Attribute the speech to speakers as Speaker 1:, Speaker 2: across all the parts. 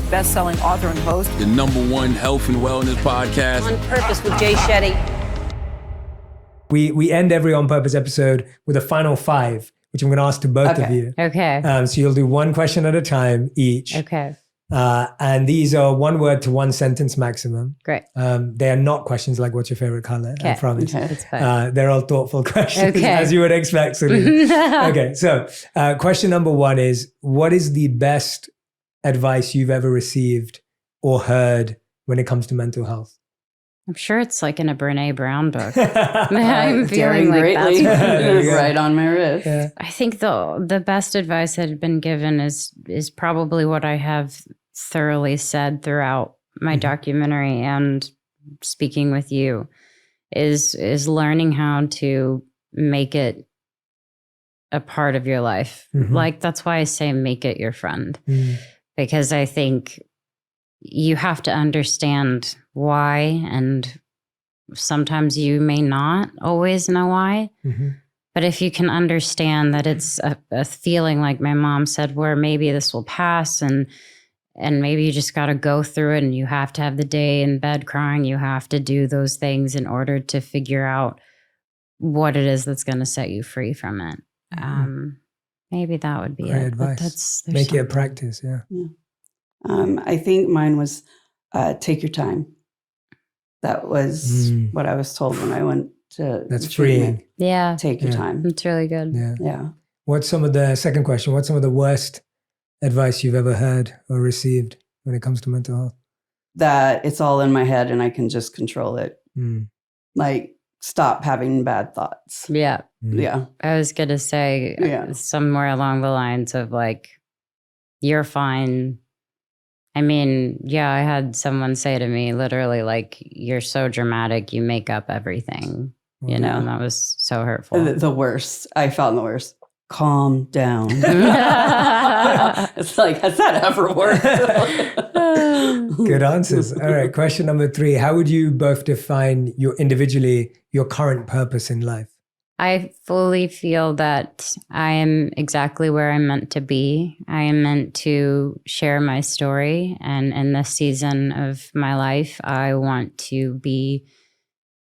Speaker 1: best-selling author and host.
Speaker 2: The #1 health and wellness podcast.
Speaker 3: On Purpose with Jay Shetty.
Speaker 4: We end every On Purpose episode with a final 5, which I'm going to ask to both of you.
Speaker 5: Okay.
Speaker 4: So you'll do one question at a time each.
Speaker 5: Okay.
Speaker 4: And these are 1 word to 1 sentence maximum.
Speaker 5: Great.
Speaker 4: They are not questions like what's your favorite color, I promise.
Speaker 5: Okay. That's fine.
Speaker 4: They're all thoughtful questions,
Speaker 5: Okay.
Speaker 4: as you would expect, Selena. Okay, so question number 1 is, what is the best advice you've ever received or heard when it comes to mental health?
Speaker 5: I'm sure it's like in a Brene Brown book.
Speaker 4: I'm
Speaker 5: I'm feeling like
Speaker 3: greatly.
Speaker 5: that's
Speaker 3: Right on my wrist.
Speaker 4: Yeah.
Speaker 5: I think the best advice that had been given is probably what I have thoroughly said throughout my documentary and speaking with you is learning how to make it a part of your life. Like, that's why I say make it your friend. Because I think you have to understand why, and sometimes you may not always know why. But if you can understand that it's a feeling, like my mom said, where maybe this will pass, and maybe you just got to go through it, and you have to have the day in bed crying. You have to do those things in order to figure out what it is that's going to set you free from it. Maybe that would be
Speaker 4: Great
Speaker 5: it.
Speaker 4: advice. Make it a practice, yeah.
Speaker 3: I think mine was take your time. That was what I was told when I went to
Speaker 4: That's
Speaker 3: treatment.
Speaker 4: freeing.
Speaker 5: Yeah.
Speaker 3: Take your time.
Speaker 5: It's really good.
Speaker 4: Yeah. What's some of the second question? What's some of the worst advice you've ever heard or received when it comes to mental health?
Speaker 3: That it's all in my head and I can just control it. Like, stop having bad thoughts.
Speaker 5: Yeah.
Speaker 3: Yeah.
Speaker 5: I was going to say somewhere along the lines of like, you're fine. I mean, yeah, I had someone say to me literally like, you're so dramatic, you make up everything, you know, and that was so hurtful.
Speaker 3: The worst. I felt the worst. Calm down. It's like, has that ever worked?
Speaker 4: Good answers. All right. Question number 3. How would you both define your current purpose in life?
Speaker 5: I fully feel that I am exactly where I'm meant to be. I am meant to share my story. And in this season of my life, I want to be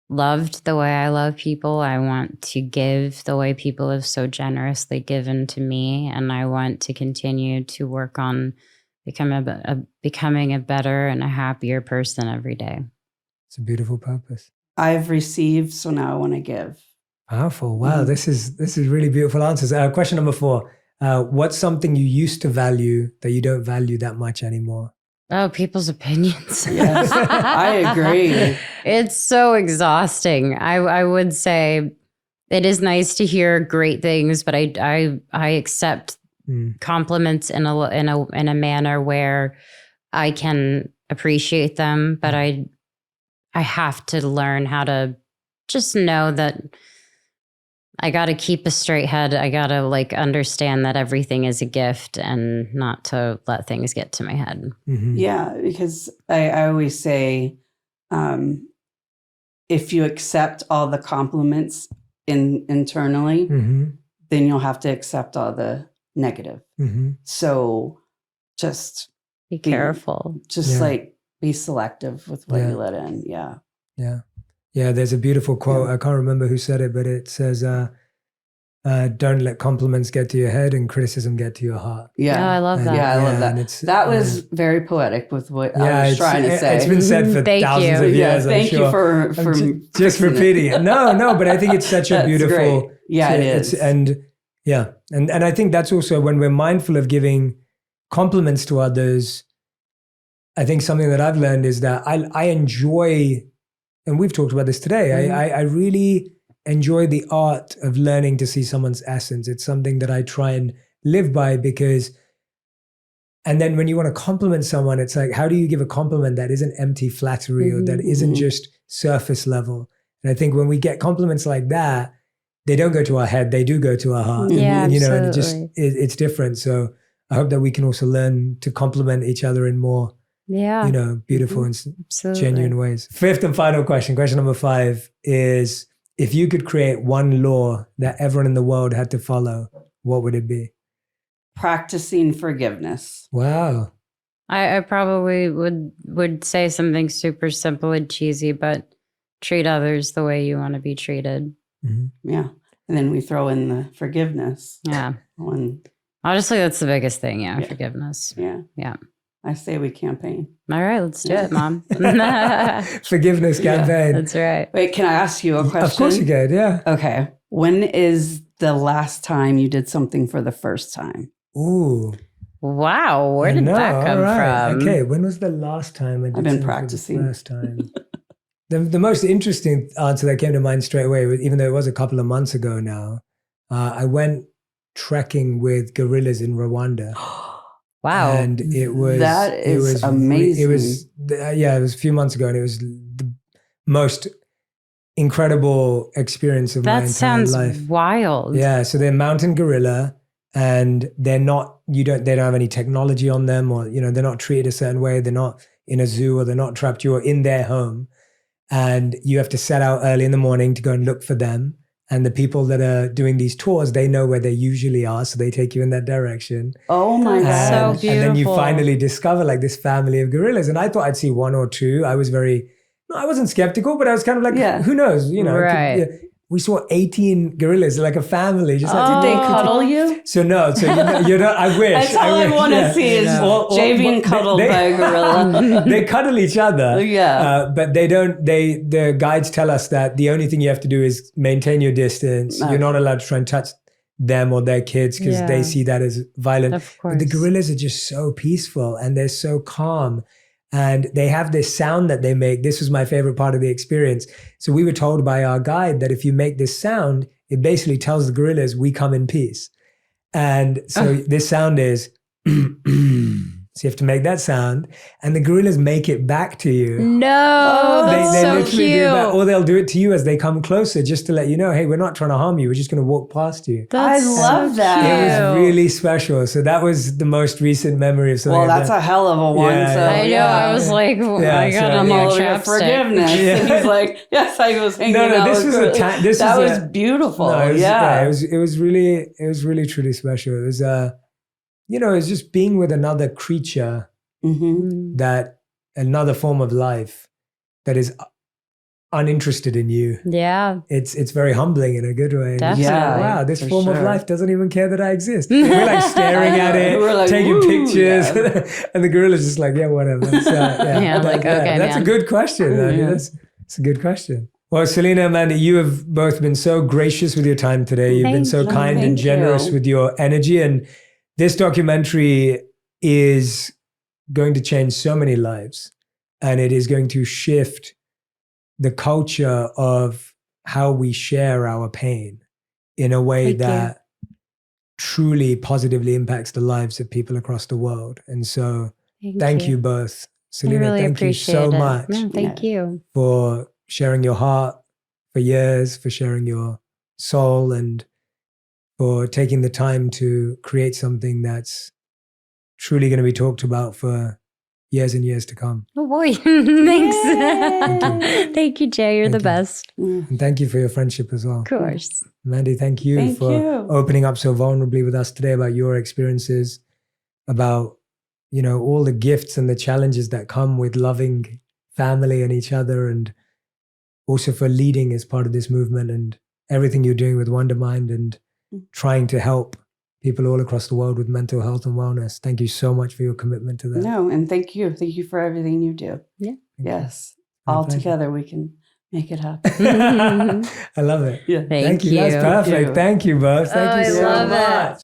Speaker 5: loved the way I love people. I want to give the way people have so generously given to me. And I want to continue to work on becoming a better and a happier person every day.
Speaker 4: It's a beautiful purpose.
Speaker 3: I've received, so now I want to give.
Speaker 4: Powerful. Wow. This is really beautiful answers. Question number 4. What's something you used to value that you don't value that much anymore?
Speaker 5: Oh, people's opinions.
Speaker 3: Yes, I agree.
Speaker 5: It's so exhausting. I would say it is nice to hear great things, but I accept compliments in a manner where I can appreciate them, but I have to learn how to just know that I got to keep a straight head. I got to like understand that everything is a gift and not to let things get to my head.
Speaker 3: Yeah, because I always say, if you accept all the compliments internally, then you'll have to accept all the negative. So just
Speaker 5: be careful.
Speaker 3: Just like be selective with what you let in. Yeah.
Speaker 4: Yeah, there's a beautiful quote. I can't remember who said it, but it says, don't let compliments get to your head and criticism get to your heart.
Speaker 3: Yeah.
Speaker 5: Oh, I love that.
Speaker 3: I love that. That was very poetic with what I was trying to say.
Speaker 4: It's been said for thousands of years.
Speaker 3: Thank you for
Speaker 4: just repeating it. No, but I think it's such a beautiful.
Speaker 3: Great. Yeah, it is.
Speaker 4: And I think that's also when we're mindful of giving compliments to others. I think something that I've learned is that I enjoy, and we've talked about this today, I really enjoy the art of learning to see someone's essence. It's something that I try and live by and then when you want to compliment someone, it's like, how do you give a compliment that isn't empty flattery or that isn't just surface level? And I think when we get compliments like that, they don't go to our head, they do go to our heart.
Speaker 5: Yeah,
Speaker 4: and,
Speaker 5: absolutely.
Speaker 4: And it's different. So I hope that we can also learn to compliment each other in more beautiful and genuine ways. 5th and final question number 5 is, if you could create one law that everyone in the world had to follow, what would it be?
Speaker 3: Practicing forgiveness.
Speaker 4: Wow.
Speaker 5: I probably would say something super simple and cheesy, but treat others the way you want to be treated.
Speaker 3: Yeah. And then we throw in the forgiveness.
Speaker 5: Yeah.
Speaker 3: When,
Speaker 5: Honestly, that's the biggest thing. Yeah. Forgiveness.
Speaker 3: yeah.
Speaker 5: Yeah.
Speaker 3: I say we campaign.
Speaker 5: All right. Let's do it, Mom.
Speaker 4: Forgiveness campaign.
Speaker 5: That's right.
Speaker 3: Wait, can I ask you a question?
Speaker 4: Of course you can, yeah.
Speaker 3: Okay. When is the last time you did something for the first time?
Speaker 4: Ooh.
Speaker 5: Wow. Where did that come from?
Speaker 4: Okay. When was the last time I did
Speaker 3: I've been
Speaker 4: something
Speaker 3: practicing.
Speaker 4: for the first time? The most interesting answer that came to mind straight away, even though it was a couple of months ago now, I went trekking with gorillas in Rwanda.
Speaker 5: Wow.
Speaker 4: And it was
Speaker 3: amazing.
Speaker 4: It was a few months ago, and it was the most incredible experience of my entire life.
Speaker 5: That sounds wild.
Speaker 4: Yeah, so they're mountain gorilla, and they don't have any technology on them, or they're not treated a certain way. They're not in a zoo, or they're not trapped. You're in their home, and you have to set out early in the morning to go and look for them. And the people that are doing these tours, they know where they usually are, so they take you in that direction.
Speaker 3: Oh my God.
Speaker 5: That's so beautiful.
Speaker 4: And then you finally discover like this family of gorillas. And I thought I'd see one or two. I wasn't skeptical, but I was kind of like, who knows?
Speaker 5: Right.
Speaker 4: We saw 18 gorillas, like a family. Just
Speaker 3: Did they cuddle you?
Speaker 4: So no, so you're not, I wish.
Speaker 3: That's all I want to see is Javian cuddled by a gorilla.
Speaker 4: They cuddle each other.
Speaker 3: Yeah.
Speaker 4: But the guides tell us that the only thing you have to do is maintain your distance.
Speaker 3: No.
Speaker 4: You're not allowed to try and touch them or their kids because they see that as violent.
Speaker 5: Of course.
Speaker 4: But the gorillas are just so peaceful and they're so calm. And they have this sound that they make. This was my favorite part of the experience. So we were told by our guide that if you make this sound, it basically tells the gorillas, we come in peace. And so this sound is, so you have to make that sound, and the gorillas make it back to you.
Speaker 5: No, that's
Speaker 4: they
Speaker 5: so
Speaker 4: literally
Speaker 5: cute.
Speaker 4: do that, or they'll do it to you as they come closer, just to let you know, hey, we're not trying to harm you. We're just going to walk past you.
Speaker 3: I love that.
Speaker 4: It was really special. So that was the most recent memory of something.
Speaker 3: Well, that's a hell of a one.
Speaker 4: Yeah,
Speaker 3: so,
Speaker 5: I know. I was like, I got
Speaker 3: I'm
Speaker 5: on
Speaker 3: all
Speaker 5: your
Speaker 3: over
Speaker 5: chapstick.
Speaker 3: forgiveness. And he's like, yes, I was hanging out.
Speaker 4: This was
Speaker 3: that was beautiful.
Speaker 4: It was really truly special. It was it was just being with another creature, that another form of life that is uninterested in you.
Speaker 5: Yeah.
Speaker 4: It's very humbling in a good way.
Speaker 5: Definitely.
Speaker 3: Yeah,
Speaker 4: wow, this
Speaker 3: for
Speaker 4: form of
Speaker 3: sure.
Speaker 4: life doesn't even care that I exist. We're like staring at it,
Speaker 3: We're like,
Speaker 4: taking
Speaker 3: woo,
Speaker 4: pictures,
Speaker 3: yeah.
Speaker 4: and the gorilla's just like, yeah, whatever. So,
Speaker 5: Okay,
Speaker 4: that's
Speaker 5: man.
Speaker 4: a good question. I mean, that's a good question. Well, Selena, Amanda, you have both been so gracious with your time today. You've been so kind and generous with your energy. And this documentary is going to change so many lives. And it is going to shift the culture of how we share our pain in a way that truly positively impacts the lives of people across the world. And so thank you both. Selena,
Speaker 5: really
Speaker 4: thank you so
Speaker 5: appreciate it.
Speaker 4: much
Speaker 5: No, thank you.
Speaker 4: for sharing your heart for years, for sharing your soul, and for taking the time to create something that's truly going to be talked about for years and years to come.
Speaker 5: Oh boy. Thanks.
Speaker 4: Thank
Speaker 5: Thank you, Jay. You're
Speaker 4: Thank
Speaker 5: the
Speaker 4: you.
Speaker 5: best.
Speaker 4: And thank you for your friendship as well.
Speaker 5: Of course.
Speaker 4: Mandy, thank you for opening up so vulnerably with us today about your experiences, about, all the gifts and the challenges that come with loving family and each other, and also for leading as part of this movement and everything you're doing with Wondermind and trying to help people all across the world with mental health and wellness. Thank you so much for your commitment to that.
Speaker 3: No, and thank you. Thank you for everything you do.
Speaker 5: Yeah.
Speaker 3: Yes.
Speaker 4: My
Speaker 3: All
Speaker 4: pleasure.
Speaker 3: together we can make it happen.
Speaker 4: I love it.
Speaker 3: Yeah.
Speaker 4: Thank you. That's
Speaker 5: you.
Speaker 4: perfect. Thank you both. Thank
Speaker 5: Oh,
Speaker 4: you
Speaker 5: I
Speaker 4: so
Speaker 5: love it.
Speaker 4: much.